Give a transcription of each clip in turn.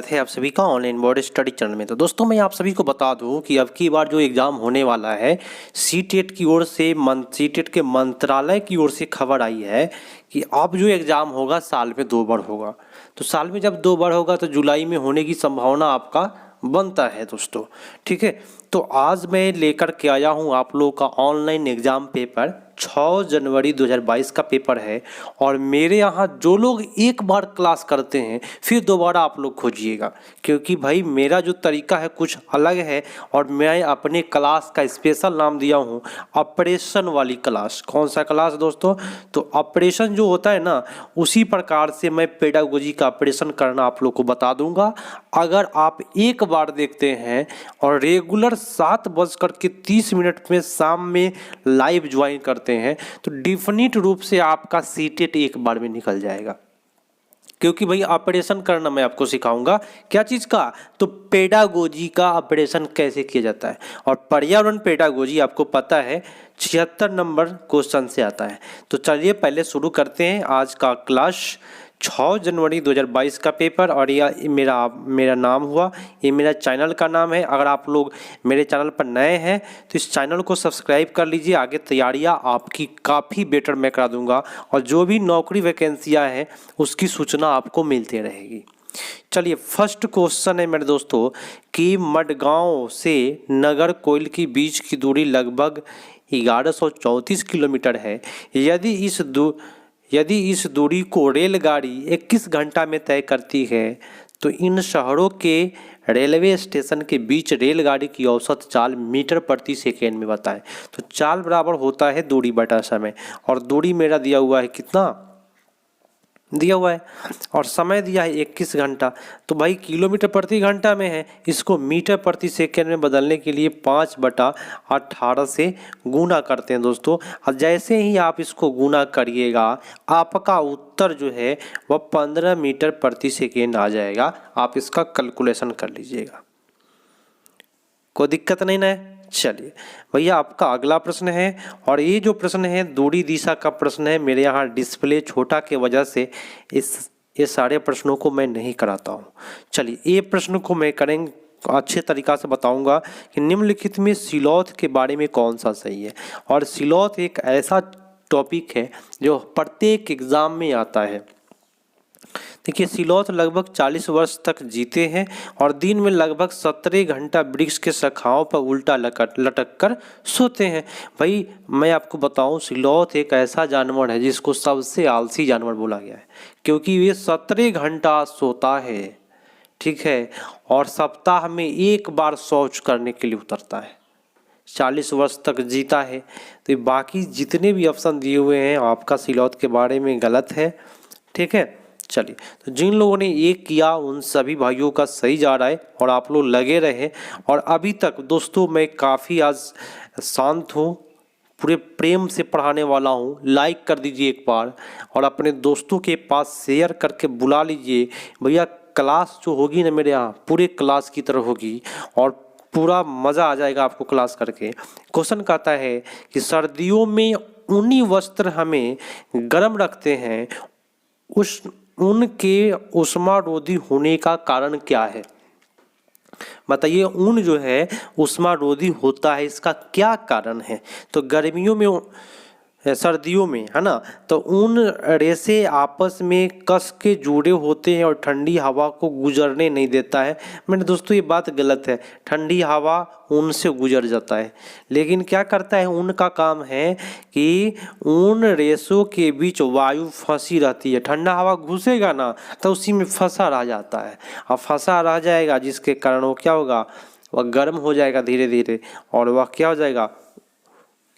है आप सभी का ऑनलाइन बोर्ड स्टडी चैनल में। तो दोस्तों मैं आप सभी को बता दूं कि अब की बार जो एग्ज़ाम होने वाला है सीटेट की ओर से सीटेट के मंत्रालय की ओर से खबर आई है कि अब जो एग्ज़ाम होगा साल में 2 बार होगा। तो साल में जब 2 बार होगा तो जुलाई में होने की संभावना आपका बनता है दोस्तों। ठीक है, तो आज मैं लेकर के आया हूँ आप लोगों का ऑनलाइन एग्ज़ाम पेपर 6 जनवरी 2022 का पेपर है। और मेरे यहाँ जो लोग एक बार क्लास करते हैं फिर दोबारा आप लोग खोजिएगा, क्योंकि भाई मेरा जो तरीका है कुछ अलग है। और मैं अपने क्लास का स्पेशल नाम दिया हूँ ऑपरेशन वाली क्लास। कौन सा क्लास दोस्तों? तो ऑपरेशन जो होता है ना, उसी प्रकार से मैं पेडागोजी का ऑपरेशन करना आप लोग को बता दूंगा। अगर आप एक बार देखते हैं और रेगुलर 7:30 में शाम में लाइव ज्वाइन करते हैं तो डिफिनिट रूप से आपका सीटेट एक बार में निकल जाएगा। क्योंकि भाई ऑपरेशन करना मैं आपको सिखाऊंगा। क्या चीज़ का? तो पेडागोजी का ऑपरेशन कैसे किया जाता है। और पर्यावरण पेडागोजी आपको पता है 76 नंबर क्वेश्चन से आता है। तो चलिए पहले शुरू करते हैं आज का क्लास। 6 जनवरी 2022 का पेपर। और यह मेरा नाम हुआ, ये मेरा चैनल का नाम है। अगर आप लोग मेरे चैनल पर नए हैं तो इस चैनल को सब्सक्राइब कर लीजिए। आगे तैयारियां आपकी काफ़ी बेटर मैं करा दूंगा और जो भी नौकरी वैकेंसियां हैं उसकी सूचना आपको मिलती रहेगी। चलिए फर्स्ट क्वेश्चन है मेरे दोस्तों कि मडगांव से नगर कोइल के बीच की दूरी लगभग 1134 किलोमीटर है। यदि इस दूरी को रेलगाड़ी 21 घंटा में तय करती है तो इन शहरों के रेलवे स्टेशन के बीच रेलगाड़ी की औसत चाल मीटर प्रति सेकेंड में बताएं। तो चाल बराबर होता है दूरी बटा समय। और दूरी मेरा दिया हुआ है कितना दिया हुआ है और समय दिया है 21 घंटा। तो भाई किलोमीटर प्रति घंटा में है, इसको मीटर प्रति सेकेंड में बदलने के लिए 5/18 से गुना करते हैं दोस्तों। और जैसे ही आप इसको गुना करिएगा आपका उत्तर जो है वह 15 मीटर प्रति सेकेंड आ जाएगा। आप इसका कैलकुलेशन कर लीजिएगा, कोई दिक्कत नहीं ना है। चलिए भैया आपका अगला प्रश्न है। और ये जो प्रश्न है दूरी दिशा का प्रश्न है। मेरे यहाँ डिस्प्ले छोटा के वजह से ये सारे प्रश्नों को मैं नहीं कराता हूँ। चलिए ये प्रश्न को मैं करेंगे अच्छे तरीक़ा से बताऊंगा कि निम्नलिखित में सिलौत के बारे में कौन सा सही है। और सिलौत एक ऐसा टॉपिक है जो प्रत्येक एग्ज़ाम में आता है। देखिए सिलौत लगभग 40 वर्ष तक जीते हैं और दिन में लगभग 17 घंटा वृक्ष के शाखाओं पर उल्टा लटक कर सोते हैं। भाई मैं आपको बताऊं सिलौत एक ऐसा जानवर है जिसको सबसे आलसी जानवर बोला गया है, क्योंकि ये 17 घंटा सोता है। ठीक है, और सप्ताह में एक बार शौच करने के लिए उतरता है। 40 वर्ष तक जीता है। तो बाकी जितने भी ऑप्शन दिए हुए हैं आपका सिलौत के बारे में गलत है। ठीक है, चलिए तो जिन लोगों ने ये किया उन सभी भाइयों का सही जा रहा है और आप लोग लगे रहे। और अभी तक दोस्तों मैं काफ़ी आज शांत हूँ, पूरे प्रेम से पढ़ाने वाला हूँ। लाइक कर दीजिए एक बार और अपने दोस्तों के पास शेयर करके बुला लीजिए। भैया क्लास जो होगी ना मेरे यहाँ पूरे क्लास की तरह होगी और पूरा मज़ा आ जाएगा आपको क्लास करके। क्वेश्चन कहता है कि सर्दियों में ऊनी वस्त्र हमें गर्म रखते हैं, उनके उष्मारोधी होने का कारण क्या है? बताइए ऊन जो है उष्मारोधी होता है, इसका क्या कारण है? तो गर्मियों में सर्दियों में है ना, तो ऊन रेशे आपस में कस के जुड़े होते हैं और ठंडी हवा को गुजरने नहीं देता है। मेरे दोस्तों ये बात गलत है, ठंडी हवा ऊन से गुजर जाता है। लेकिन क्या करता है, ऊन का काम है कि ऊन रेशों के बीच वायु फंसी रहती है। ठंडा हवा घुसेगा ना तो उसी में फंसा रह जाता है। अब फंसा रह जाएगा जिसके कारण वो क्या होगा, वह गर्म हो जाएगा धीरे धीरे और वह क्या हो जाएगा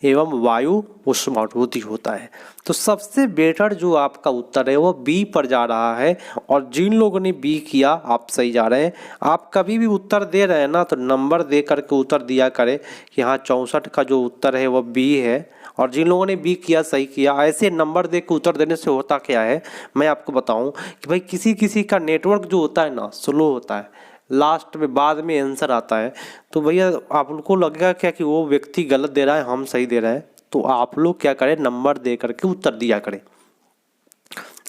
एवं वायु उष्मारोधी होता है। तो सबसे बेटर जो आपका उत्तर है वो बी पर जा रहा है। और जिन लोगों ने बी किया आप सही जा रहे हैं। आप कभी भी उत्तर दे रहे हैं ना तो नंबर दे करके उत्तर दिया करें कि हाँ 64 का जो उत्तर है वो बी है। और जिन लोगों ने बी किया सही किया। ऐसे नंबर दे के उत्तर देने से होता क्या है मैं आपको बताऊं कि भाई किसी किसी का नेटवर्क जो होता है ना स्लो होता है, लास्ट में बाद में आंसर आता है। तो भैया आप लोग को लगेगा क्या कि वो व्यक्ति गलत दे रहा है हम सही दे रहे हैं। तो आप लोग क्या करें, नंबर दे करके उत्तर दिया करें।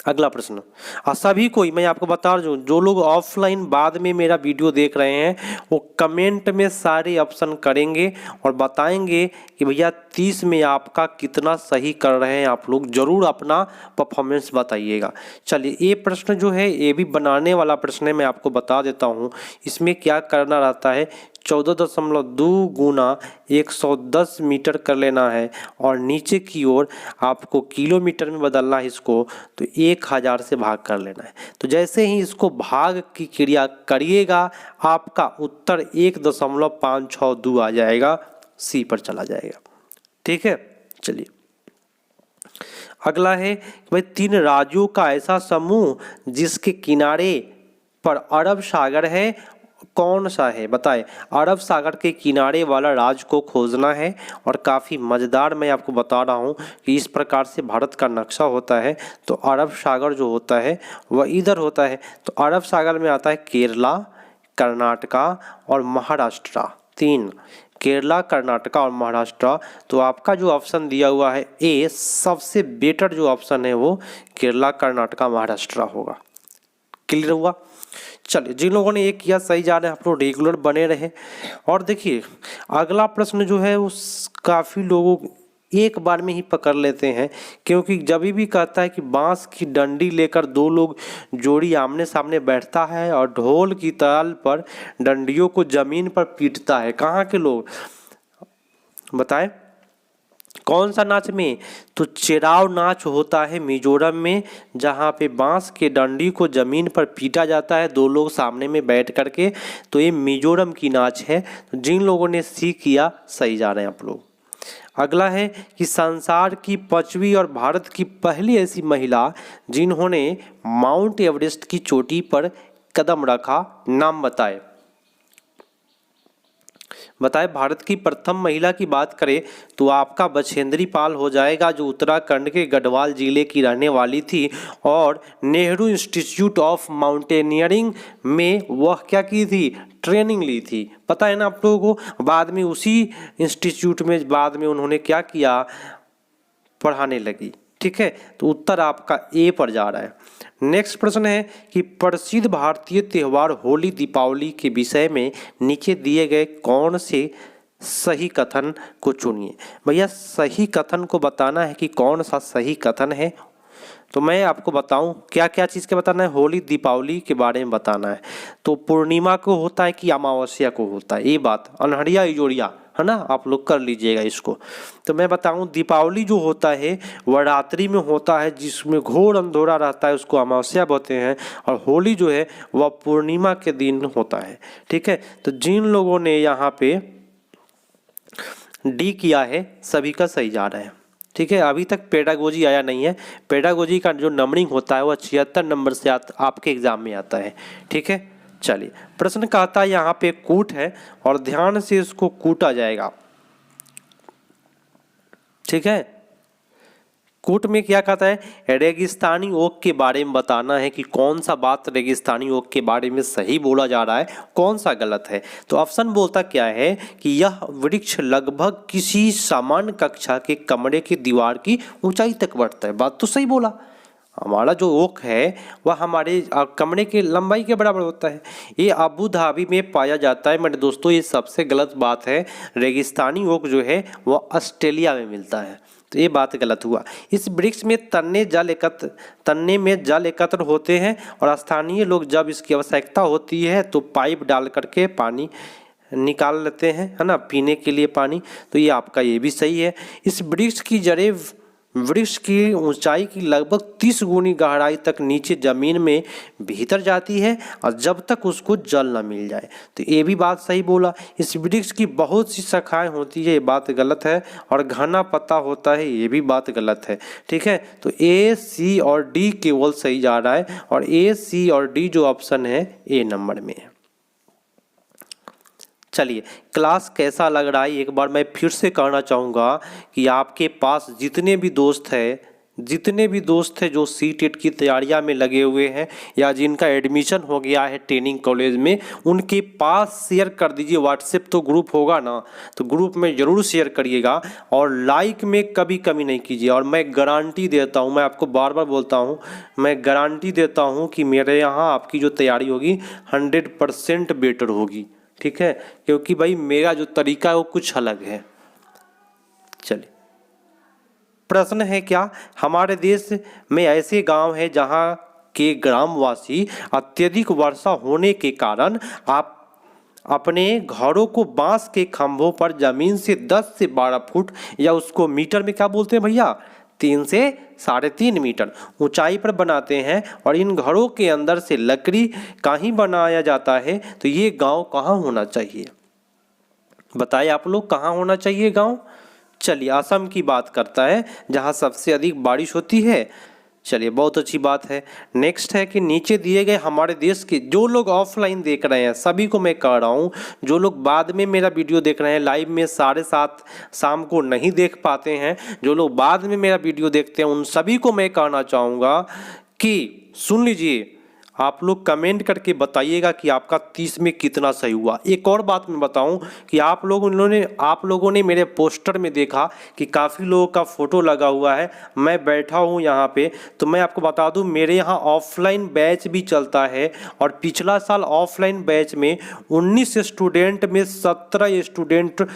अगला प्रश्न, सभी कोई मैं आपको बता रहा हूँ, जो लोग ऑफलाइन बाद में मेरा वीडियो देख रहे हैं वो कमेंट में सारे ऑप्शन करेंगे और बताएंगे कि भैया 30 में आपका कितना सही कर रहे हैं आप लोग, जरूर अपना परफॉर्मेंस बताइएगा। चलिए ये प्रश्न जो है ये भी बनाने वाला प्रश्न है, मैं आपको बता देता हूँ। इसमें क्या करना रहता है, 14.2 गुना 110 मीटर कर लेना है और नीचे की ओर आपको किलोमीटर में बदलना है इसको, तो 1000 से भाग कर लेना है। तो जैसे ही इसको भाग की क्रिया करिएगा आपका उत्तर 1.562 आ जाएगा, सी पर चला जाएगा। ठीक है, चलिए अगला है भाई 3 राज्यों का ऐसा समूह जिसके किनारे पर अरब सागर है, कौन सा है बताएं। अरब सागर के किनारे वाला राज्य को खोजना है और काफ़ी मज़ेदार मैं आपको बता रहा हूँ कि इस प्रकार से भारत का नक्शा होता है। तो अरब सागर जो होता है वह इधर होता है, तो अरब सागर में आता है केरला, कर्नाटका और महाराष्ट्र। 3, केरला, कर्नाटका और महाराष्ट्र। तो आपका जो ऑप्शन दिया हुआ है ए सबसे बेटर जो ऑप्शन है वो केरला, कर्नाटका, महाराष्ट्र होगा। क्लियर हुआ। चलिए जिन लोगों ने ये किया सही जा रहे हैं, आप लोग रेगुलर बने रहे। और देखिए अगला प्रश्न जो है वो काफ़ी लोगों एक बार में ही पकड़ लेते हैं, क्योंकि जब भी कहता है कि बांस की डंडी लेकर 2 लोग जोड़ी आमने सामने बैठता है और ढोल की ताल पर डंडियों को जमीन पर पीटता है, कहाँ के लोग बताएं कौन सा नाच में, तो चेराव नाच होता है मिजोरम में, जहाँ पे बांस के डंडी को जमीन पर पीटा जाता है 2 लोग सामने में बैठ करके। तो ये मिजोरम की नाच है। तो जिन लोगों ने सी किया सही जा रहे हैं आप लोग। अगला है कि संसार की 5वीं और भारत की पहली ऐसी महिला जिन्होंने माउंट एवरेस्ट की चोटी पर कदम रखा, नाम बताए। भारत की प्रथम महिला की बात करें तो आपका बछेंद्री पाल हो जाएगा, जो उत्तराखंड के गढ़वाल जिले की रहने वाली थी और नेहरू इंस्टीट्यूट ऑफ माउंटेनियरिंग में वह क्या की थी, ट्रेनिंग ली थी। पता है ना आप लोगों को। बाद में उसी इंस्टीट्यूट में बाद में उन्होंने क्या किया, पढ़ाने लगी। ठीक है, तो उत्तर आपका ए पर जा रहा है। नेक्स्ट प्रश्न है कि प्रसिद्ध भारतीय त्यौहार होली दीपावली के विषय में नीचे दिए गए कौन से सही कथन को चुनिए। भैया सही कथन को बताना है कि कौन सा सही कथन है। तो मैं आपको बताऊं क्या क्या चीज़ के बताना है, होली दीपावली के बारे में बताना है। तो पूर्णिमा को होता है कि अमावस्या को होता है, ये बात अनहरिया इजोरिया है ना, आप लोग कर लीजिएगा इसको। तो मैं बताऊं दीपावली जो होता है वह रात्रि में होता है, जिसमें घोर अंधेरा रहता है, उसको अमावस्या बोलते हैं। और होली जो है वह पूर्णिमा के दिन होता है। ठीक है, तो जिन लोगों ने यहाँ पे डी किया है सभी का सही जा रहा है। ठीक है, अभी तक पेडागोजी आया नहीं है। पेडागोजी का जो नंबरिंग होता है वह 76 नंबर से आपके एग्जाम में आता है। ठीक है, चलिए प्रश्न कहता है यहाँ पे कूट है और ध्यान से इसको कूटा जाएगा। ठीक है, कूट में क्या कहता है, रेगिस्तानी ओक के बारे में बताना है कि कौन सा बात रेगिस्तानी ओक के बारे में सही बोला जा रहा है, कौन सा गलत है। तो ऑप्शन बोलता क्या है कि यह वृक्ष लगभग किसी सामान्य कक्षा के कमरे की दीवार की ऊंचाई तक बढ़ता है। बात तो सही बोला, हमारा जो ओक है वह हमारे कमरे के लंबाई के बराबर होता है। ये अबू धाबी में पाया जाता है। मेरे दोस्तों ये सबसे गलत बात है, रेगिस्तानी ओक जो है वह ऑस्ट्रेलिया में मिलता है। तो ये बात गलत हुआ। इस वृक्ष में तन्ने में जल एकत्र होते हैं और स्थानीय लोग जब इसकी आवश्यकता होती है तो पाइप डाल करके पानी निकाल लेते हैं, है ना, पीने के लिए पानी। तो ये आपका ये भी सही है। इस वृक्ष की जड़ें वृक्ष की ऊंचाई की लगभग 30 गुनी गहराई तक नीचे जमीन में भीतर जाती है और जब तक उसको जल न मिल जाए। तो ये भी बात सही बोला। इस वृक्ष की बहुत सी शाखाएं होती है, ये बात गलत है। और घना पत्ता होता है, ये भी बात गलत है। ठीक है, तो ए, सी और डी केवल सही जा रहा है और ए, सी और डी जो ऑप्शन है ए नंबर में है। चलिए क्लास कैसा लग रहा है एक बार मैं फिर से कहना चाहूँगा कि आपके पास जितने भी दोस्त हैं जितने भी दोस्त हैं जो सीटेट की तैयारियां में लगे हुए हैं या जिनका एडमिशन हो गया है ट्रेनिंग कॉलेज में, उनके पास शेयर कर दीजिए। व्हाट्सएप तो ग्रुप होगा ना, तो ग्रुप में ज़रूर शेयर करिएगा और लाइक में कभी कमी नहीं कीजिए। और मैं गारंटी देता हूँ, मैं आपको बार बार बोलता हूँ, मैं गारंटी देता हूँ कि मेरे यहाँ आपकी जो तैयारी होगी 100% बेटर होगी। ठीक है, क्योंकि भाई मेरा जो तरीका है वो कुछ अलग है। चलिए, प्रश्न है क्या, हमारे देश में ऐसे गांव हैं जहां के ग्रामवासी अत्यधिक वर्षा होने के कारण आप अपने घरों को बांस के खंभों पर जमीन से 10 से 12 फुट या उसको मीटर में क्या बोलते हैं भैया, 3 से 3.5 मीटर ऊंचाई पर बनाते हैं और इन घरों के अंदर से लकड़ी का ही बनाया जाता है। तो ये गांव कहाँ होना चाहिए, बताइए आप लोग, कहाँ होना चाहिए गांव? चलिए, असम की बात करता है जहाँ सबसे अधिक बारिश होती है। चलिए, बहुत अच्छी बात है। नेक्स्ट है कि नीचे दिए गए हमारे देश के, जो लोग ऑफलाइन देख रहे हैं सभी को मैं कह रहा हूँ, जो लोग बाद में मेरा वीडियो देख रहे हैं, लाइव में 7:30 शाम को नहीं देख पाते हैं, जो लोग बाद में मेरा वीडियो देखते हैं, उन सभी को मैं कहना चाहूँगा कि सुन लीजिए, आप लोग कमेंट करके बताइएगा कि आपका 30 में कितना सही हुआ। एक और बात मैं बताऊं कि आप लोगों ने मेरे पोस्टर में देखा कि काफ़ी लोगों का फ़ोटो लगा हुआ है। मैं बैठा हूं यहाँ पे, तो मैं आपको बता दूं मेरे यहाँ ऑफलाइन बैच भी चलता है और पिछला साल ऑफलाइन बैच में 19 स्टूडेंट में 17 स्टूडेंट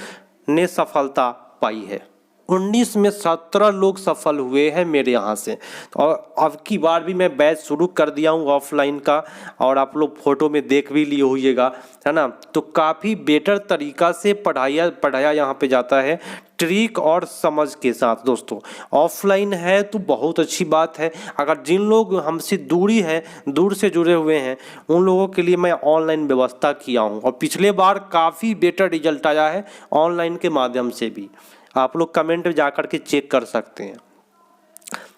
ने सफलता पाई है। 19 में 17 लोग सफल हुए हैं मेरे यहाँ से। और अब की बार भी मैं बैच शुरू कर दिया हूँ ऑफलाइन का, और आप लोग फोटो में देख भी लिए होइएगा, है ना। तो काफ़ी बेटर तरीका से पढ़ाया यहाँ पे जाता है, ट्रिक और समझ के साथ। दोस्तों, ऑफलाइन है तो बहुत अच्छी बात है। अगर जिन लोग हमसे दूर से जुड़े हुए हैं, उन लोगों के लिए मैं ऑनलाइन व्यवस्था किया हूँ और पिछले बार काफ़ी बेटर रिजल्ट आया है ऑनलाइन के माध्यम से भी। आप लोग कमेंट में जाकर के चेक कर सकते हैं।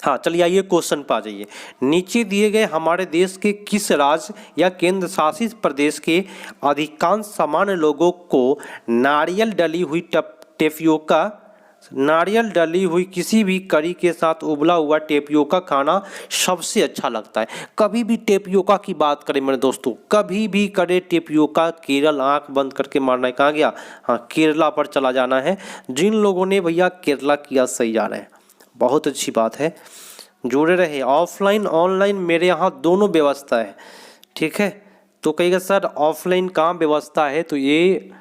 हाँ, चलिए आइए क्वेश्चन पर आ जाइए। नीचे दिए गए हमारे देश के किस राज्य या केंद्र शासित प्रदेश के अधिकांश सामान्य लोगों को नारियल डली हुई किसी भी करी के साथ उबला हुआ टेपियोका खाना सबसे अच्छा लगता है? कभी भी टेपियोका की बात करें मेरे दोस्तों, कभी भी करे टेपियोका, केरल, आंख बंद करके मारना है। कहाँ गया? हाँ, केरला पर चला जाना है। जिन लोगों ने भैया केरला किया सही जा रहे हैं, बहुत अच्छी बात है, जुड़े रहे। ऑफलाइन ऑनलाइन मेरे यहाँ दोनों व्यवस्था है। ठीक है, तो कहिएगा सर ऑफलाइन कहाँ व्यवस्था है? तो ये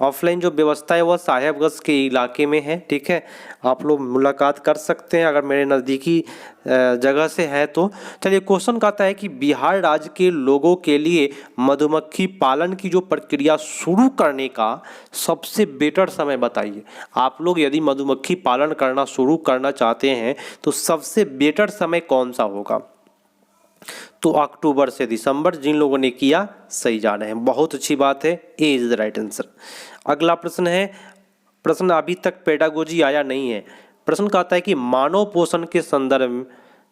ऑफलाइन जो व्यवस्था है वह साहेबगंज के इलाके में है। ठीक है, आप लोग मुलाकात कर सकते हैं अगर मेरे नज़दीकी जगह से है तो। चलिए, क्वेश्चन कहता है कि बिहार राज्य के लोगों के लिए मधुमक्खी पालन की जो प्रक्रिया शुरू करने का सबसे बेटर समय बताइए। आप लोग यदि मधुमक्खी पालन करना शुरू करना चाहते हैं तो सबसे बेटर समय कौन सा होगा? तो अक्टूबर से दिसंबर। जिन लोगों ने किया सही जा रहे हैं, बहुत अच्छी बात है, ए इज द राइट आंसर। अगला प्रश्न है, प्रश्न अभी तक पेडागोजी आया नहीं है। प्रश्न कहता है कि मानव पोषण के संदर्भ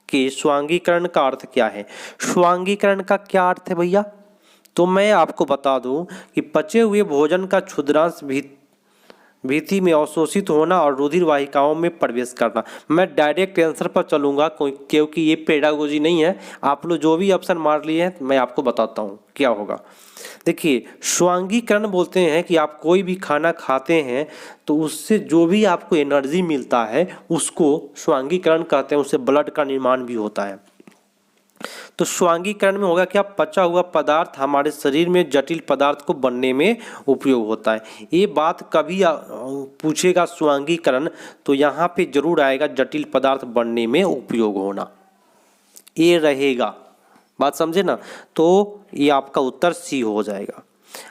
के स्वांगीकरण का अर्थ क्या है? स्वांगीकरण का क्या अर्थ है भैया? तो मैं आपको बता दूं कि पचे हुए भोजन का क्षुद्रांश भीति में अवशोषित होना और रुधिर वाहिकाओं में प्रवेश करना। मैं डायरेक्ट आंसर पर चलूंगा क्योंकि ये पेडागोजी नहीं है। आप लोग जो भी ऑप्शन मार लिए हैं मैं आपको बताता हूँ क्या होगा। देखिए, स्वांगीकरण बोलते हैं कि आप कोई भी खाना खाते हैं तो उससे जो भी आपको एनर्जी मिलता है उसको स्वांगीकरण कहते हैं, उससे ब्लड का निर्माण भी होता है। तो स्वांगीकरण में होगा क्या? पचा हुआ पदार्थ हमारे शरीर में जटिल पदार्थ को बनने में उपयोग होता है। ये बात कभी पूछेगा स्वांगीकरण तो यहाँ पे जरूर आएगा जटिल पदार्थ बनने में उपयोग होना, ये रहेगा। बात समझे ना? तो ये आपका उत्तर सी हो जाएगा।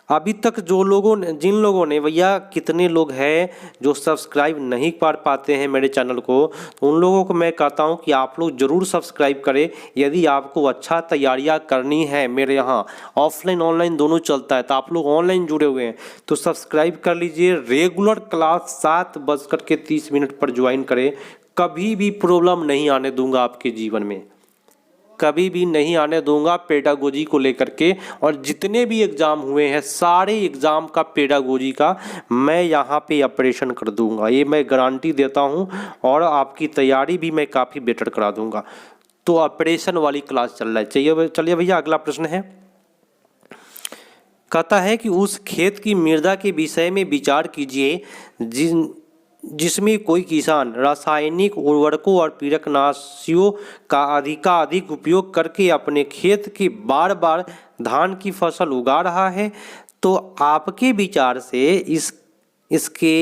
अभी तक जिन लोगों ने भैया, कितने लोग हैं जो सब्सक्राइब नहीं कर पाते हैं मेरे चैनल को, तो उन लोगों को मैं कहता हूं कि आप लोग ज़रूर सब्सक्राइब करें। यदि आपको अच्छा तैयारियां करनी है, मेरे यहाँ ऑफलाइन ऑनलाइन दोनों चलता है, तो आप लोग ऑनलाइन जुड़े हुए हैं तो सब्सक्राइब कर लीजिए। रेगुलर क्लास 7:30 पर ज्वाइन करें। कभी भी प्रॉब्लम नहीं आने दूंगा आपके जीवन में। कभी भी नहीं आने दूंगा पेडागोजी को लेकर के। और जितने भी एग्ज़ाम हुए हैं सारे एग्ज़ाम का पेडागोजी का मैं यहाँ पे ऑपरेशन कर दूंगा, ये मैं गारंटी देता हूँ। और आपकी तैयारी भी मैं काफ़ी बेटर करा दूंगा। तो ऑपरेशन वाली क्लास चल रहा है। चलिए भैया अगला प्रश्न है। कहता है कि उस खेत की मृदा के विषय में विचार कीजिए जिसमें कोई किसान रासायनिक उर्वरकों और कीटनाशियों का अधिकाधिक उपयोग करके अपने खेत की बार बार धान की फसल उगा रहा है। तो आपके विचार से इसके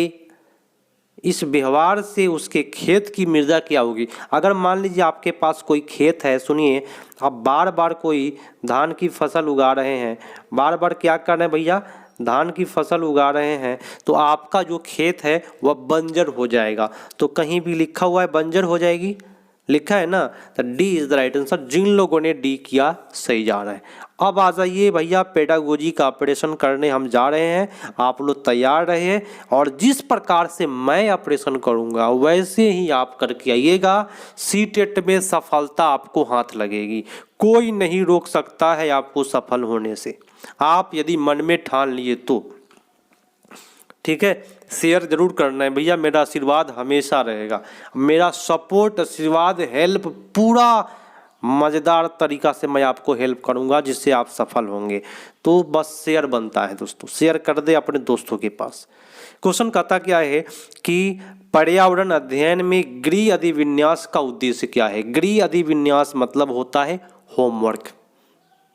इस व्यवहार से उसके खेत की मृदा क्या होगी। अगर मान लीजिए आपके पास कोई खेत है, सुनिए, आप बार बार कोई धान की फसल उगा रहे हैं, बार बार क्या कर रहे हैं भैया, धान की फसल उगा रहे हैं, तो आपका जो खेत है वह बंजर हो जाएगा। तो कहीं भी लिखा हुआ है बंजर हो जाएगी, लिखा है ना, तो D is the right answer. जिन लोगों ने डी किया सही जा रहा है। अब आ जाइए भैया, पेडागोजी का ऑपरेशन करने हम जा रहे हैं, आप लोग तैयार रहिए। और जिस प्रकार से मैं ऑपरेशन करूंगा वैसे ही आप करके आइएगा। सीटेट में सफलता आपको हाथ लगेगी, कोई नहीं रोक सकता है आपको सफल होने से, आप यदि मन में ठान लिए तो। ठीक है, शेयर जरूर करना है भैया, मेरा आशीर्वाद हमेशा रहेगा, मेरा सपोर्ट, आशीर्वाद, हेल्प पूरा मज़ेदार तरीका से मैं आपको हेल्प करूंगा जिससे आप सफल होंगे। तो बस शेयर बनता है दोस्तों, शेयर कर दे अपने दोस्तों के पास। क्वेश्चन कहता क्या है कि पर्यावरण अध्ययन में गृह अधिविन्यास का उद्देश्य क्या है। गृह अधिविन्यास मतलब होता है होमवर्क।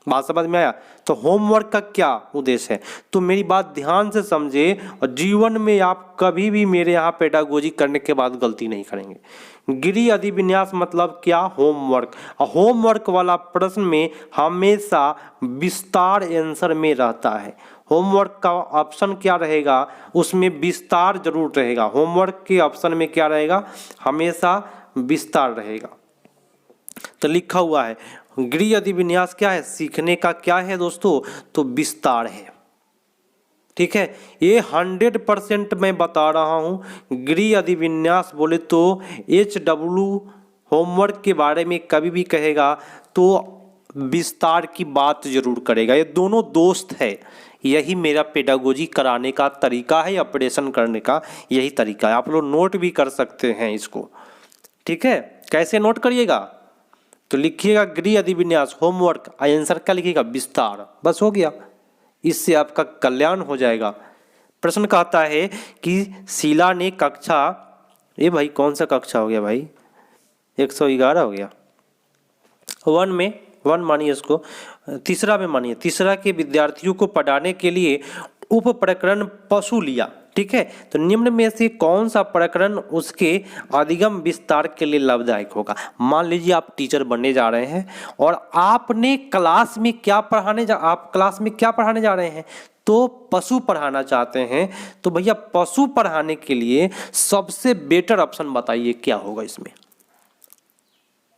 बात समझ में आया। तो होमवर्क का क्या उद्देश्य है, तो मेरी बात ध्यान से समझे और जीवन में आप कभी भी मेरे यहाँ पेडागोजी करने के बाद गलती नहीं करेंगे। गृह अधिविन्यास मतलब क्या, होमवर्क। होमवर्क वाला प्रश्न में हमेशा विस्तार आंसर में रहता है। होमवर्क का ऑप्शन क्या रहेगा, उसमें विस्तार जरूर रहेगा। होमवर्क के ऑप्शन में क्या रहेगा, हमेशा विस्तार रहेगा। तो लिखा हुआ है गृह अधिविन्यास क्या है, सीखने का क्या है दोस्तों, तो विस्तार है। ठीक है, ये 100% मैं बता रहा हूँ। गृह अधिविन्यास बोले तो HW होमवर्क के बारे में कभी भी कहेगा तो विस्तार की बात जरूर करेगा। ये दोनों दोस्त है, यही मेरा पेडागोजी कराने का तरीका है, ऑपरेशन करने का यही तरीका है। आप लोग नोट भी कर सकते हैं इसको। ठीक है, कैसे नोट करिएगा, तो लिखिएगा गृह अधिविन्यास होमवर्क, आंसर क्या लिखिएगा, विस्तार, बस हो गया, इससे आपका कल्याण हो जाएगा। प्रश्न कहता है कि शीला ने कक्षा, ये भाई कौन सा कक्षा हो गया भाई, 111 हो गया, वन मानिए इसको, तीसरा में मानिए, तीसरा के विद्यार्थियों को पढ़ाने के लिए उप प्रकरण पशु लिया। ठीक है, तो निम्न में से कौन सा प्रकरण उसके अधिगम विस्तार के लिए लाभदायक होगा। मान लीजिए आप टीचर बनने जा रहे हैं और आपने क्लास में क्या पढ़ाने जा रहे हैं, तो पशु पढ़ाना चाहते हैं। तो भैया पशु पढ़ाने के लिए सबसे बेटर ऑप्शन बताइए क्या होगा इसमें,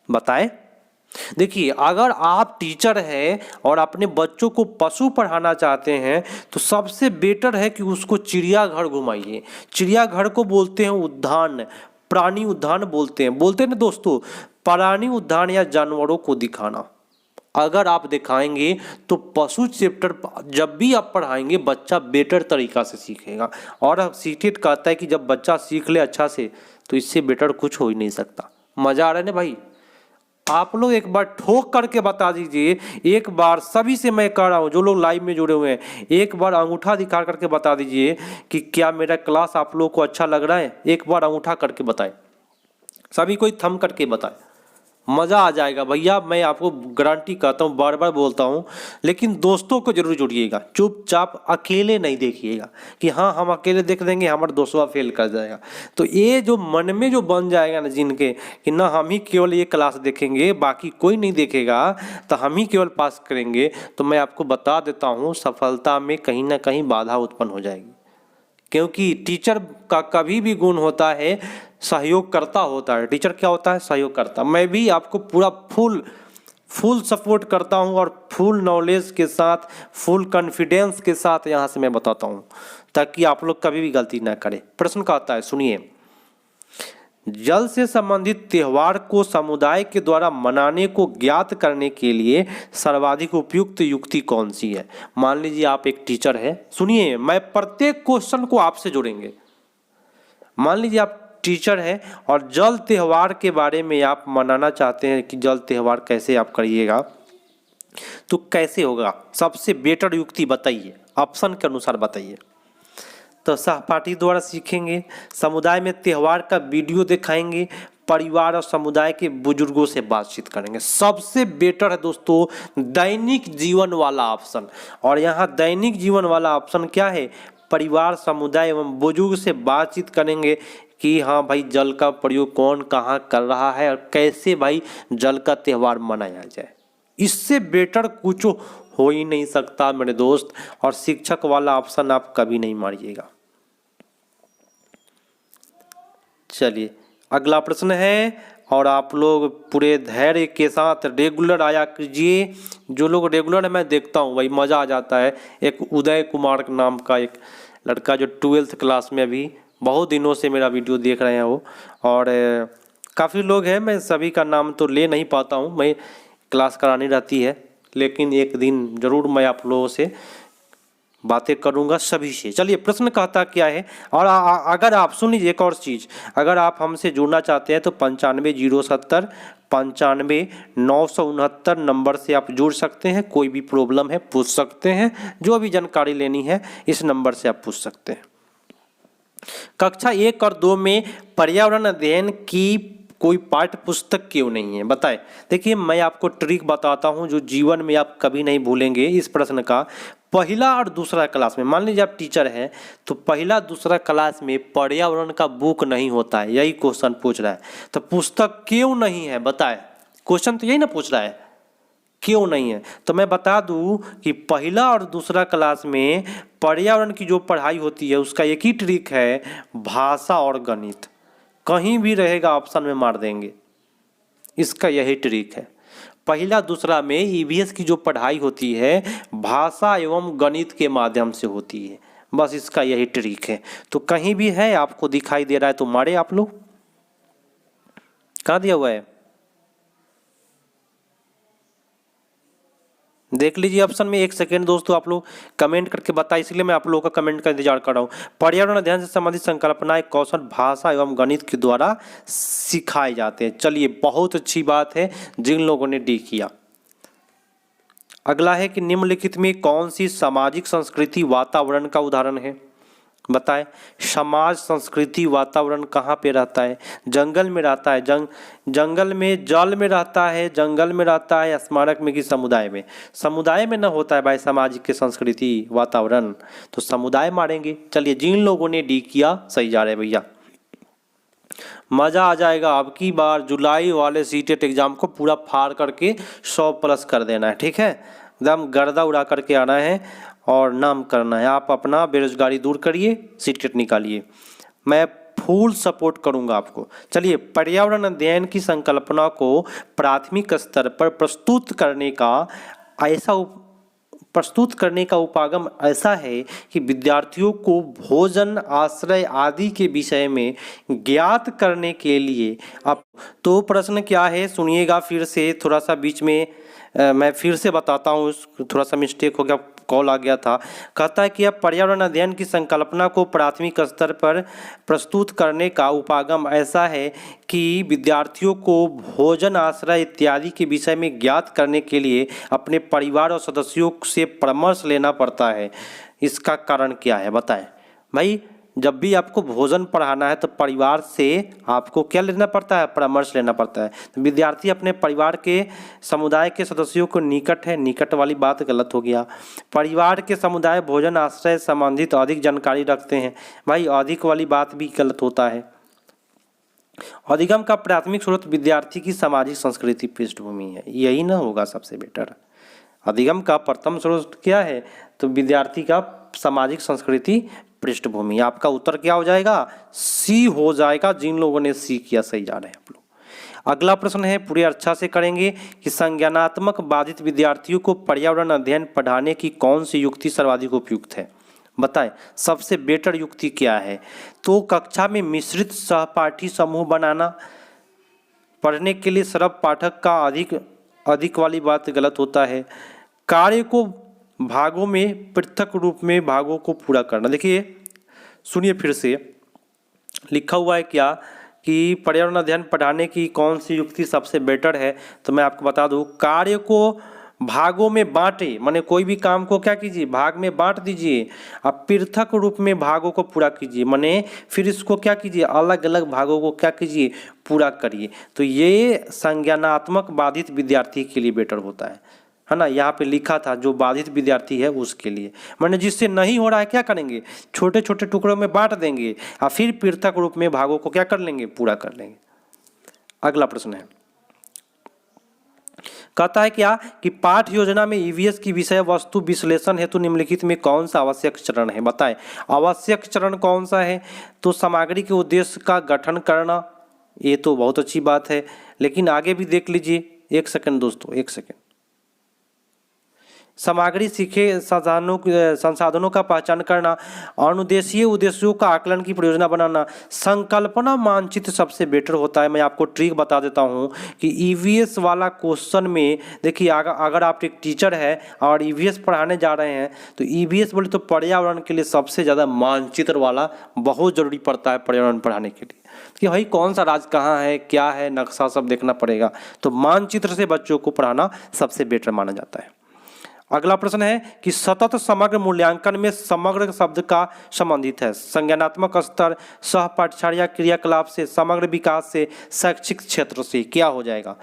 बताएं। देखिए, अगर आप टीचर हैं और अपने बच्चों को पशु पढ़ाना चाहते हैं तो सबसे बेटर है कि उसको चिड़ियाघर घुमाइए। चिड़ियाघर को बोलते हैं उद्यान, प्राणी उद्यान बोलते हैं ना दोस्तों, प्राणी उद्यान या जानवरों को दिखाना। अगर आप दिखाएंगे तो पशु चैप्टर जब भी आप पढ़ाएंगे बच्चा बेटर तरीका से सीखेगा। और सीटेट कहता है कि जब बच्चा सीख ले अच्छा से तो इससे बेटर कुछ हो ही नहीं सकता। मजा आ रहा है ना भाई, आप लोग एक बार ठोक करके बता दीजिए, एक बार सभी से मैं कह रहा हूँ जो लोग लाइव में जुड़े हुए हैं, एक बार अंगूठा दिखा करके बता दीजिए कि क्या मेरा क्लास आप लोगों को अच्छा लग रहा है। एक बार अंगूठा करके बताएं, सभी कोई थम करके बताएं, मज़ा आ जाएगा भैया। मैं आपको गारंटी कहता हूँ, बार बार बोलता हूँ, लेकिन दोस्तों को जरूर जुड़िएगा, चुपचाप अकेले नहीं देखिएगा कि हाँ हम अकेले देख देंगे हमारा दोस्तवा फेल कर जाएगा। तो ये जो मन में जो बन जाएगा ना जिनके कि ना हम ही केवल ये क्लास देखेंगे बाकी कोई नहीं देखेगा, तो हम ही केवल पास करेंगे, तो मैं आपको बता देता हूँ सफलता में कहीं ना कहीं बाधा उत्पन्न हो जाएगी। क्योंकि टीचर का कभी भी गुण होता है सहयोगकर्ता होता है। टीचर क्या होता है, सहयोगकर्ता। मैं भी आपको पूरा फुल सपोर्ट करता हूं और फुल नॉलेज के साथ, फुल कॉन्फिडेंस के साथ यहाँ से मैं बताता हूं ताकि आप लोग कभी भी गलती ना करें। प्रश्न का आता है, सुनिए, जल से संबंधित त्योहार को समुदाय के द्वारा मनाने को ज्ञात करने के लिए सर्वाधिक उपयुक्त युक्ति कौन सी है। मान लीजिए आप एक टीचर है, सुनिए मैं प्रत्येक क्वेश्चन को आपसे जोड़ेंगे। मान लीजिए आप टीचर है और जल त्योहार के बारे में आप मनाना चाहते हैं कि जल त्योहार कैसे आप करिएगा, तो कैसे होगा, सबसे बेटर युक्ति बताइए, ऑप्शन के अनुसार बताइए। तो सहपाठी द्वारा सीखेंगे, समुदाय में त्योहार का वीडियो दिखाएंगे, परिवार और समुदाय के बुजुर्गों से बातचीत करेंगे। सबसे बेटर है दोस्तों दैनिक जीवन वाला ऑप्शन। और यहाँ दैनिक जीवन वाला ऑप्शन क्या है, परिवार समुदाय एवं बुजुर्ग से बातचीत करेंगे कि हाँ भाई जल का प्रयोग कौन कहाँ कर रहा है और कैसे भाई जल का त्यौहार मनाया जाए। इससे बेटर कुछ हो ही नहीं सकता मेरे दोस्त। और शिक्षक वाला ऑप्शन आप कभी नहीं मारिएगा। चलिए अगला प्रश्न है और आप लोग पूरे धैर्य के साथ रेगुलर आया कीजिए। जो लोग रेगुलर है मैं देखता हूँ भाई मज़ा आ जाता है। एक उदय कुमार नाम का एक लड़का जो 12th क्लास में अभी बहुत दिनों से मेरा वीडियो देख रहे हैं वो, और काफ़ी लोग हैं, मैं सभी का नाम तो ले नहीं पाता हूँ, मैं क्लास करानी रहती है, लेकिन एक दिन ज़रूर मैं आप लोगों से बातें करूंगा सभी से। चलिए प्रश्न कहता क्या है, और अगर आप सुन लीजिए एक और चीज़, अगर आप हमसे जुड़ना चाहते हैं तो 95 070 95 969 नंबर से आप जुड़ सकते हैं। कोई भी प्रॉब्लम है पूछ सकते हैं, जो भी जानकारी लेनी है इस नंबर से आप पूछ सकते हैं। कक्षा 1 और 2 में पर्यावरण अध्ययन की कोई पाठ्य पुस्तक क्यों नहीं है, बताएं। देखिए मैं आपको ट्रिक बताता हूं जो जीवन में आप कभी नहीं भूलेंगे इस प्रश्न का। पहला और दूसरा क्लास में, मान लीजिए आप टीचर हैं तो पहला दूसरा क्लास में पर्यावरण का बुक नहीं होता है, यही क्वेश्चन पूछ रहा है। तो पुस्तक क्यों नहीं है बताएं, क्वेश्चन तो यही ना पूछ रहा है, क्यों नहीं है। तो मैं बता दूं कि पहला और दूसरा क्लास में पर्यावरण की जो पढ़ाई होती है उसका एक ही ट्रिक है, भाषा और गणित। कहीं भी रहेगा ऑप्शन में मार देंगे, इसका यही ट्रिक है। पहला दूसरा में ईवीएस की जो पढ़ाई होती है भाषा एवं गणित के माध्यम से होती है, बस इसका यही ट्रिक है। तो कहीं भी है आपको दिखाई दे रहा है तो मारे आप लोग, कहाँ दिया हुआ है देख लीजिए ऑप्शन में। एक सेकेंड दोस्तों आप लोग कमेंट करके बताएं, इसलिए मैं आप लोगों का कमेंट का इंतजार कर रहा हूँ। पर्यावरण अध्ययन से संबंधित संकल्पनाएं कौशल भाषा एवं गणित के द्वारा सिखाए जाते हैं। चलिए बहुत अच्छी बात है जिन लोगों ने डी किया। अगला है कि निम्नलिखित में कौन सी सामाजिक संस्कृति वातावरण का उदाहरण है, बताएं। समाज संस्कृति वातावरण कहाँ पे रहता है, जंगल में रहता है, जंगल में, जल में रहता है, जंगल में रहता है, स्मारक में कि समुदाय में। समुदाय में न होता है भाई सामाजिक के संस्कृति वातावरण, तो समुदाय मारेंगे। चलिए जिन लोगों ने डी किया सही जा रहे भैया, मज़ा आ जाएगा। अब की बार जुलाई वाले सीटेट एग्जाम को पूरा फाड़ करके 100+ कर देना है, ठीक है, एकदम गर्दा उड़ा करके आना है और नाम करना है। आप अपना बेरोजगारी दूर करिए, सीटेट निकालिए, मैं फुल सपोर्ट करूंगा आपको। चलिए पर्यावरण अध्ययन की संकल्पना को प्राथमिक स्तर पर प्रस्तुत करने का उपागम ऐसा है कि विद्यार्थियों को भोजन आश्रय आदि के विषय में ज्ञात करने के लिए। अब तो प्रश्न क्या है सुनिएगा फिर से, थोड़ा सा बीच में मैं फिर से बताता हूँ, थोड़ा सा मिस्टेक हो गया, कॉल आ गया था। कहता है कि अब पर्यावरण अध्ययन की संकल्पना को प्राथमिक स्तर पर प्रस्तुत करने का उपागम ऐसा है कि विद्यार्थियों को भोजन आश्रय इत्यादि के विषय में ज्ञात करने के लिए अपने परिवार और सदस्यों से परामर्श लेना पड़ता है। इसका कारण क्या है बताएं भाई। जब भी आपको भोजन पढ़ाना है तो परिवार से आपको क्या लेना पड़ता है, परामर्श लेना पड़ता है। तो विद्यार्थी अपने परिवार के समुदाय के सदस्यों को निकट है, निकट वाली बात गलत हो गया। परिवार के समुदाय भोजन आश्रय संबंधित अधिक जानकारी रखते हैं, भाई अधिक वाली बात भी गलत होता है। अधिगम का प्राथमिक स्रोत विद्यार्थी की सामाजिक संस्कृति पृष्ठभूमि है, यही ना होगा सबसे बेटर। अधिगम का प्रथम स्रोत क्या है, तो विद्यार्थी का सामाजिक संस्कृति पृष्ठभूमि। आपका उत्तर क्या हो जाएगा, सी हो जाएगा। जिन लोगों ने सी किया सही जा रहे हैं आप लोग। अगला प्रश्न है, पूरे अच्छा से करेंगे कि संज्ञानात्मक बाधित विद्यार्थियों को पर्यावरण अध्ययन पढ़ाने की कौन सी युक्ति सर्वाधिक उपयुक्त है, बताएं सबसे बेटर युक्ति क्या है। तो कक्षा में मिश्रित सहपाठी समूह बनाना, पढ़ने के लिए सरल पाठक का अधिक वाली बात गलत होता है। कार्य को भागों में पृथक रूप में भागों को पूरा करना। देखिए सुनिए फिर से, लिखा हुआ है क्या कि पर्यावरण अध्ययन पढ़ाने की कौन सी युक्ति सबसे बेटर है। तो मैं आपको बता दूं, कार्य को भागों में बांटे, माने कोई भी काम को क्या कीजिए, भाग में बांट दीजिए। अब पृथक रूप में भागों को पूरा कीजिए, माने फिर इसको क्या कीजिए, अलग अलग भागों को क्या कीजिए, पूरा करिए। तो ये संज्ञानात्मक बाधित विद्यार्थी के लिए बेटर होता है ना। यहाँ पे लिखा था जो बाधित विद्यार्थी है उसके लिए, माने जिससे नहीं हो रहा है क्या करेंगे, छोटे छोटे टुकड़ों में बांट देंगे और फिर पृथक रूप में भागों को क्या कर लेंगे, पूरा कर लेंगे। अगला प्रश्न है, कहता है क्या कि पाठ योजना में ईवीएस की विषय वस्तु विश्लेषण हेतु निम्नलिखित में कौन सा आवश्यक चरण है। बताएं आवश्यक चरण कौन सा है। तो सामग्री के उद्देश्य का गठन करना, ये तो बहुत अच्छी बात है, लेकिन आगे भी देख लीजिए। एक सेकंड दोस्तों, एक सेकंड। सामग्री सीखे संसाधनों का पहचान करना, अनुदेशीय उद्देश्यों का आकलन की परियोजना बनाना, संकल्पना मानचित्र सबसे बेटर होता है। मैं आपको ट्रिक बता देता हूं कि ईवीएस वाला क्वेश्चन में देखिए, अगर आप एक टीचर है और ईवीएस पढ़ाने जा रहे हैं तो ईवीएस बोले तो पर्यावरण के लिए सबसे ज़्यादा मानचित्र वाला बहुत ज़रूरी पड़ता है पर्यावरण पढ़ाने के लिए, कि भाई कौन सा राज्य कहाँ है, क्या है, नक्शा सब देखना पड़ेगा। तो मानचित्र से बच्चों को पढ़ाना सबसे बेटर माना जाता है। अगला प्रश्न है कि सतत समग्र मूल्यांकन में समग्र शब्द का संबंधित है। संज्ञानात्मक स्तर, सहपाठशाला क्रियाकलाप से, समग्र विकास से, शैक्षिक क्षेत्र से, क्या हो जाएगा।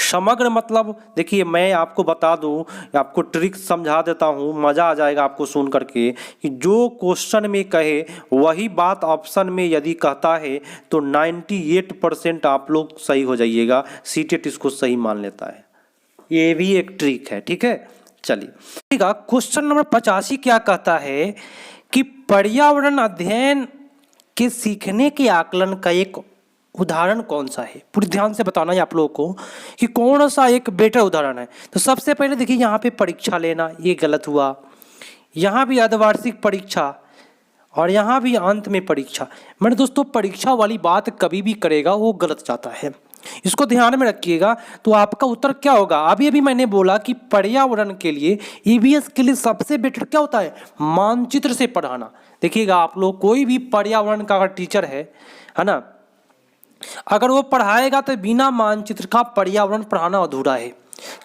समग्र मतलब देखिए मैं आपको बता दूं, आपको ट्रिक समझा देता हूं, मजा आ जाएगा आपको सुन करके, कि जो क्वेश्चन में कहे वही बात ऑप्शन में यदि कहता है तो 98% आप लोग सही हो जाइएगा। सीटेट इसको सही मान लेता है, ये भी एक ट्रिक है। ठीक है, चलिए ठीक है। क्वेश्चन नंबर 85 क्या कहता है कि पर्यावरण अध्ययन के सीखने के आकलन का एक उदाहरण कौन सा है। पूरी ध्यान से बताना है आप लोगों को कि कौन सा एक बेटर उदाहरण है। तो सबसे पहले देखिए यहाँ पे परीक्षा लेना, ये गलत हुआ। यहाँ भी अर्धवार्षिक परीक्षा और यहाँ भी अंत में परीक्षा। मैंने दोस्तों परीक्षा वाली बात कभी भी करेगा वो गलत जाता है, इसको ध्यान में रखिएगा। तो आपका उत्तर क्या होगा। अभी मैंने बोला कि पर्यावरण के लिए ईवीएस के लिए सबसे बेटर क्या होता है, मानचित्र से पढ़ाना। देखिएगा आप लोग, कोई भी पर्यावरण का अगर टीचर है ना, अगर वो पढ़ाएगा तो बिना मानचित्र का पर्यावरण पढ़ाना अधूरा है,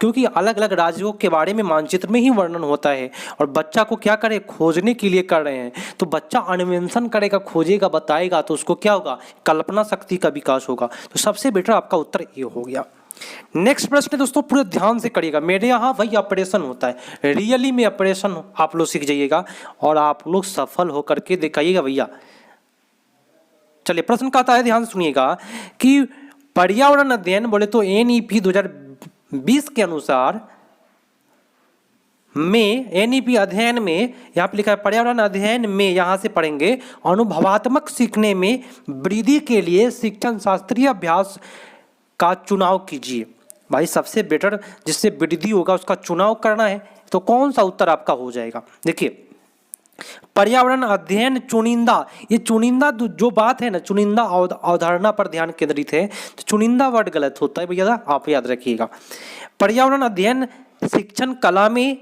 क्योंकि अलग अलग राज्यों के बारे में मानचित्र में ही वर्णन होता है और बच्चा को क्या करे, खोजने के लिए कर रहे हैं। तो बच्चा अन्वेषण करेगा, खोजेगा, बताएगा, तो उसको क्या होगा, कल्पना शक्ति का विकास होगा। तो सबसे बेटर आपका उत्तर ये हो गया। नेक्स्ट प्रश्न दोस्तों पूरे ध्यान से करिएगा। मेरे यहाँ वही ऑपरेशन होता है, रियली में ऑपरेशन आप लोग सीख जाइएगा और आप लोग सफल होकर के दिखाइएगा भैया। चलिए प्रश्न कहता है, ध्यान सुनिएगा कि पर्यावरण अध्ययन बोले तो NEP 2020 के अनुसार में NEP अध्ययन में यहाँ पे लिखा है पर्यावरण अध्ययन में, यहाँ से पढ़ेंगे अनुभवात्मक सीखने में वृद्धि के लिए शिक्षण शास्त्रीय अभ्यास का चुनाव कीजिए। भाई सबसे बेटर जिससे वृद्धि होगा उसका चुनाव करना है, तो कौन सा उत्तर आपका हो जाएगा। देखिए पर्यावरण अध्ययन चुनिंदा, ये चुनिंदा जो बात है ना, चुनिंदा अवधारणा पर ध्यान केंद्रित है, तो चुनिंदा वर्ड गलत होता है भैया, आप याद रखिएगा। पर्यावरण अध्ययन शिक्षण कला में,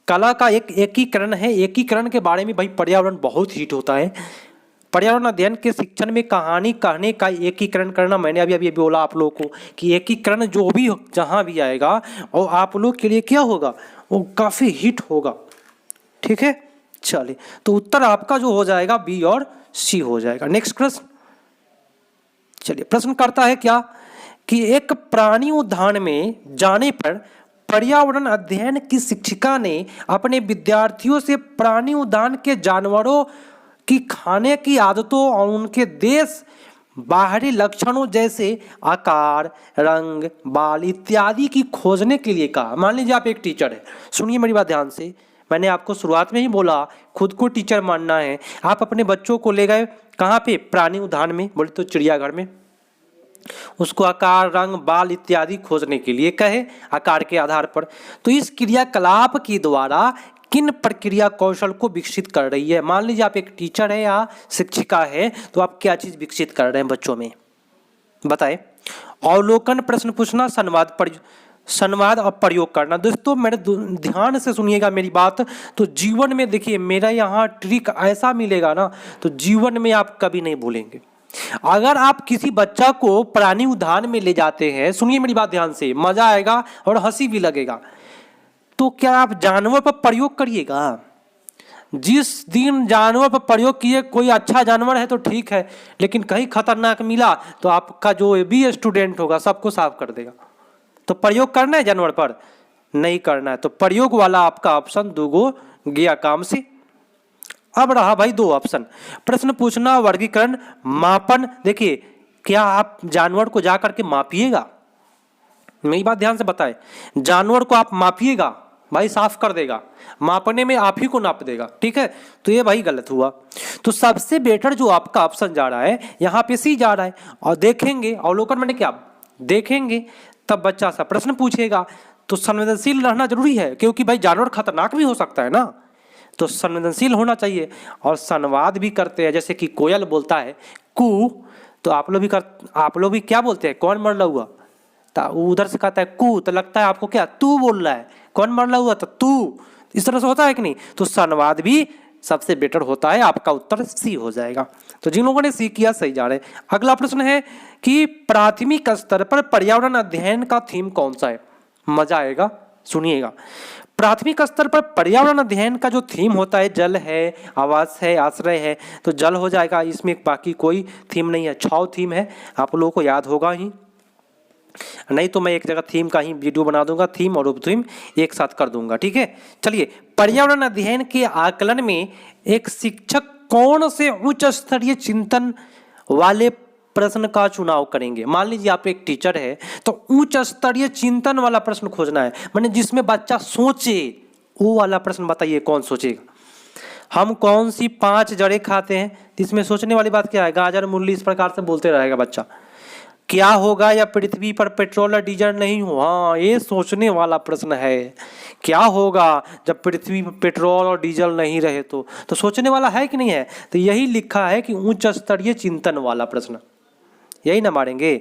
कला का एक एकीकरण है। एकीकरण के बारे में भाई पर्यावरण बहुत हिट होता है। पर्यावरण अध्ययन के शिक्षण में कहानी कहने का एकीकरण करना, मैंने अभी बोला आप लोगों को कि एकीकरण जो भी जहाँ भी आएगा और आप लोग के लिए क्या होगा, वो काफ़ी हिट होगा। ठीक है, चलिए तो उत्तर आपका जो हो जाएगा बी और सी हो जाएगा। नेक्स्ट प्रश्न, चलिए प्रश्न करता है क्या कि एक प्राणी उद्यान में जाने पर पर्यावरण अध्ययन की शिक्षिका ने अपने विद्यार्थियों से प्राणी उद्यान के जानवरों की खाने की आदतों और उनके देश बाहरी लक्षणों जैसे आकार, रंग, बाल इत्यादि की खोजने के लिए कहा। मान लीजिए आप एक टीचर है, सुनिए मेरी बात ध्यान से, मैंने आपको शुरुआत में ही बोला खुद को टीचर मानना है। आप अपने बच्चों को ले गए कहाँ पे, प्राणी उद्यान में, बोले तो चिड़ियाघर में, उसको आकार, रंग, बाल इत्यादि खोजने के लिए कहे आकार के आधार पर। तो इस क्रियाकलाप के द्वारा किन प्रक्रिया कौशल को विकसित कर रही है। मान लीजिए आप एक टीचर है या शिक्षिका है, तो आप क्या चीज विकसित कर रहे हैं बच्चों में, बताएं। अवलोकन, प्रश्न पूछना, संवाद और प्रयोग करना। दोस्तों मेरे ध्यान से सुनिएगा मेरी बात। तो जीवन में देखिए मेरा यहाँ ट्रिक ऐसा मिलेगा ना, तो जीवन में आप कभी नहीं भूलेंगे। अगर आप किसी बच्चा को प्राणी उद्यान में ले जाते हैं, सुनिए मेरी बात ध्यान से, मजा आएगा और हंसी भी लगेगा, तो क्या आप जानवर पर प्रयोग करिएगा? जिस दिन जानवर पर प्रयोग किए, कोई अच्छा जानवर है तो ठीक है, लेकिन कहीं खतरनाक मिला तो आपका जो भी स्टूडेंट होगा सबको साफ कर देगा। तो प्रयोग करना है जानवर पर? नहीं करना है। तो प्रयोग वाला आपका ऑप्शन दूगो गया काम से। अब रहा भाई दो ऑप्शन, प्रश्न पूछना, वर्गीकरण, मापन। देखिए क्या आप जानवर को जाकर के मापिएगा? मेरी बात ध्यान से बताएं, जानवर को आप मापिएगा? भाई साफ कर देगा, मापने में आप ही को नाप देगा, ठीक है। तो ये भाई गलत हुआ। तो सबसे बेटर जो आपका ऑप्शन जा रहा है यहाँ पे सी जा रहा है। और देखेंगे, अवलोकन मैंने क्या देखेंगे, तब बच्चा सा प्रश्न पूछेगा। तो संवेदनशील रहना जरूरी है, क्योंकि भाई जानवर खतरनाक भी हो सकता है ना, तो संवेदनशील होना चाहिए। और संवाद भी करते हैं, जैसे कि कोयल बोलता है कू, तो आप लोग भी क्या बोलते हैं, कौन मरला हुआ, तो उधर से कहता है कू, तो लगता है आपको क्या तू बोल रहा है, कौन मरला हुआ तो तू, इस तरह से होता है कि नहीं। तो संवाद भी सबसे बेटर होता है। आपका उत्तर सी हो जाएगा। तो जिन लोगों ने सी किया सही जा रहे हैं। अगला प्रश्न है कि प्राथमिक स्तर पर पर्यावरण अध्ययन का थीम कौन सा है? मजा आएगा, सुनिएगा। प्राथमिक स्तर पर पर्यावरण अध्ययन का जो थीम होता है, जल है, आवास है, आश्रय है, तो जल हो जाएगा। इसमें बाकी कोई थीम नहीं है, 6 थीम है, आप लोगों को याद होगा ही, नहीं तो मैं एक जगह थीम का ही वीडियो बना दूंगा, थीम और उपथीम एक साथ कर दूंगा, ठीक है। चलिए, पर्यावरण अध्ययन के आकलन में एक शिक्षक कौन से उच्च स्तरीय चिंतन वाले प्रश्न का चुनाव करेंगे? मान लीजिए आप एक टीचर है, तो उच्च स्तरीय चिंतन वाला प्रश्न खोजना है, माने जिसमें बच्चा सोचे, वो वाला प्रश्न बताइए कौन सोचेगा। हम कौन सी 5 जड़ें खाते हैं? इसमें सोचने वाली बात क्या है, गाजर मूली, इस प्रकार से बोलते रहेगा बच्चा। क्या होगा या पृथ्वी पर पेट्रोल और डीजल नहीं हो? हाँ, ये सोचने वाला प्रश्न है। क्या होगा जब पृथ्वी पर पेट्रोल और डीजल नहीं रहे? तो सोचने वाला है कि नहीं है? तो यही लिखा है कि उच्च स्तरीय चिंतन वाला प्रश्न, यही ना मारेंगे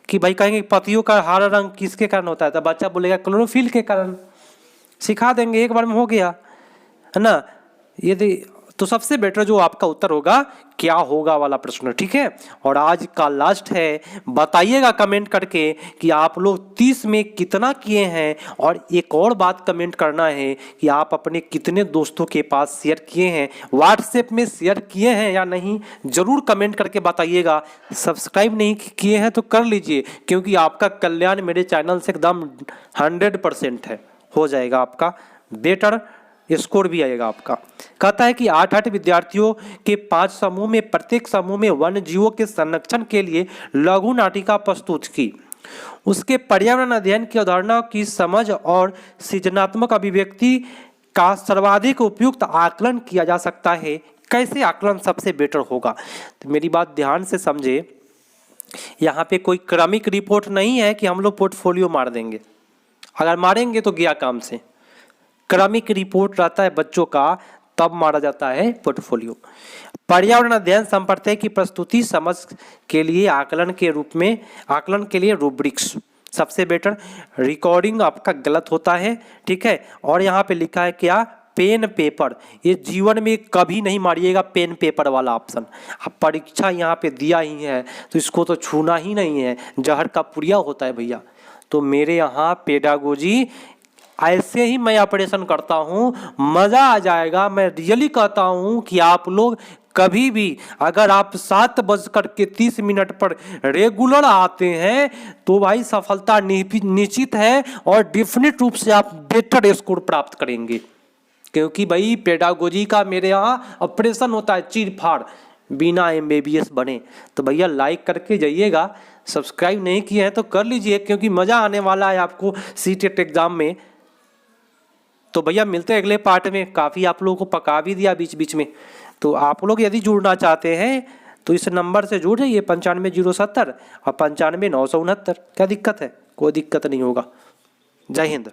कि भाई कहेंगे पतियों का हरा रंग किसके कारण होता है, तो बच्चा बोलेगा क्लोरोफिल के कारण। सिखा देंगे, एक बार में हो गया है ना। ये तो सबसे बेटर जो आपका उत्तर होगा क्या होगा वाला प्रश्न, ठीक है। और आज का लास्ट है, बताइएगा कमेंट करके कि आप लोग 30 में कितना किए हैं। और एक और बात कमेंट करना है कि आप अपने कितने दोस्तों के पास शेयर किए हैं, व्हाट्सएप में शेयर किए हैं या नहीं, जरूर कमेंट करके बताइएगा। सब्सक्राइब नहीं किए हैं तो कर लीजिए, क्योंकि आपका कल्याण मेरे चैनल से एकदम 100% है, हो जाएगा आपका बेटर स्कोर भी आएगा आपका। कहता है कि 8 विद्यार्थियों के 5 समूह में, प्रत्येक समूह में वन्य जीवों के संरक्षण के लिए लघु नाटिका प्रस्तुत की। उसके पर्यावरण अध्ययन की अवधारणा की समझ और सृजनात्मक अभिव्यक्ति का सर्वाधिक उपयुक्त आकलन किया जा सकता है। कैसे आकलन सबसे बेटर होगा? तो मेरी बात ध्यान से समझे, यहाँ पे कोई क्रमिक रिपोर्ट नहीं है कि हम लोग पोर्टफोलियो मार देंगे। अगर मारेंगे तो गया काम से। क्रमिक रिपोर्ट रहता है बच्चों का, तब मारा जाता है पोर्टफोलियो। पर्यावरण अध्ययन संप्रदाय की प्रस्तुति समझ के लिए आकलन के रूप में, आकलन के लिए रूब्रिक्स सबसे बेटर। रिकॉर्डिंग आपका गलत होता है, ठीक है। और यहाँ पे लिखा है क्या, पेन पेपर, ये जीवन में कभी नहीं मारिएगा पेन पेपर वाला ऑप्शन। अब परीक्षा यहाँ पे दिया ही है तो इसको तो छूना ही नहीं है, जहर का पुड़िया होता है भैया। तो मेरे यहाँ पेडागोजी ऐसे ही मैं ऑपरेशन करता हूँ, मज़ा आ जाएगा। मैं रियली कहता हूँ कि आप लोग कभी भी अगर आप 7:30 पर रेगुलर आते हैं तो भाई सफलता निश्चित है और डेफिनेट रूप से आप बेटर स्कोर प्राप्त करेंगे। क्योंकि भाई पेडागोजी का मेरे यहाँ ऑपरेशन होता है चीर फाड़, बिना MBBS बने। तो भैया लाइक करके जाइएगा, सब्सक्राइब नहीं किए हैं तो कर लीजिए, क्योंकि मज़ा आने वाला है आपको CTET एग्जाम में। तो भैया मिलते हैं अगले पार्ट में। काफ़ी आप लोगों को पका भी दिया बीच बीच में। तो आप लोग यदि जुड़ना चाहते हैं तो इस नंबर से जुड़ जाइए 95 070 और 95 969। क्या दिक्कत है? कोई दिक्कत नहीं होगा। जय हिंद।